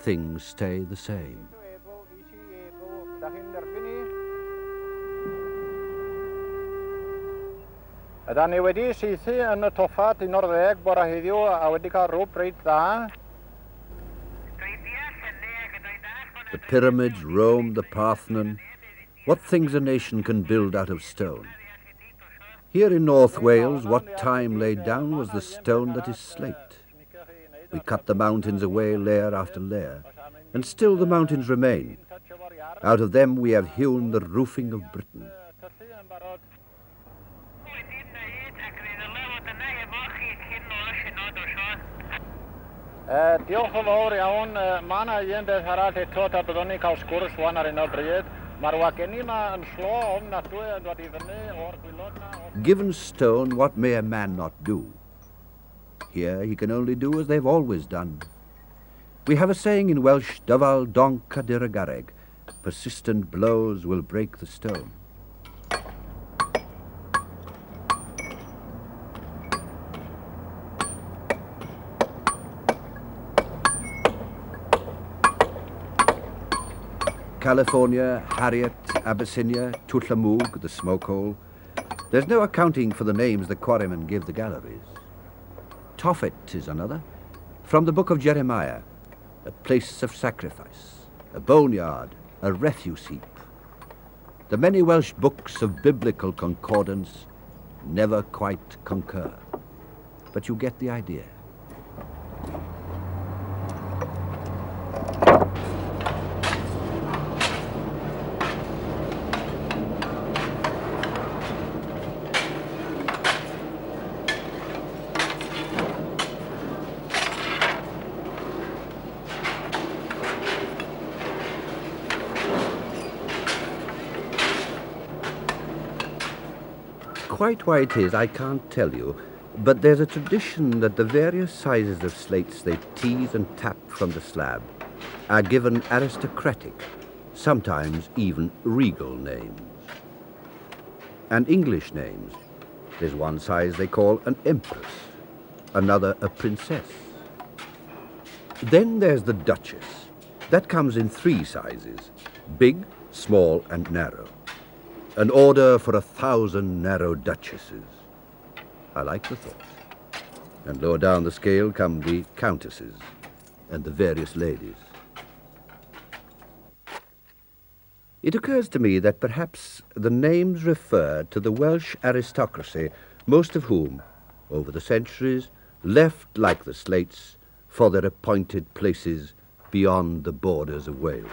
things stay the same. Ydyn ni wedi saethu yn y toffat 11 bore heddiw a wedi cael rwb reit dda. The pyramids, Rome, the Parthenon. What things a nation can build out of stone. Here in North Wales, what time laid down was the stone that is slate. We cut the mountains away layer after layer, and still the mountains remain. Out of them we have hewn the roofing of Britain. Diolch yn fawr iawn. Mae yna un beth arall eto ta byddwn ni cael sgwrs wan ar un o bryd. Mae'r wageni yma yn slo ofnadwy yn dod I fyny o'r gwylod na. Given stone, what may a man not do? Here he can only do as they've always done. We have a saying in Welsh, dyfal donc a dirwedd. Persistent blows will break the stone. California, Harriet, Abyssinia, Tullamug, the smoke hole. There's no accounting for the names the quarrymen give the galleries. Tophet is another, from the book of Jeremiah, a place of sacrifice, a boneyard, a refuse heap. The many Welsh books of biblical concordance never quite concur, but you get the idea. Quite why it is, I can't tell you, but there's a tradition that the various sizes of slates they tease and tap from the slab are given aristocratic, sometimes even regal names. And English names. There's one size they call an empress, another a princess. Then there's the duchess. That comes in 3 sizes, big, small and narrow. An order for 1,000 narrow duchesses. I like the thought. And lower down the scale come the countesses and the various ladies. It occurs to me that perhaps the names refer to the Welsh aristocracy, most of whom, over the centuries, left like the slates for their appointed places beyond the borders of Wales.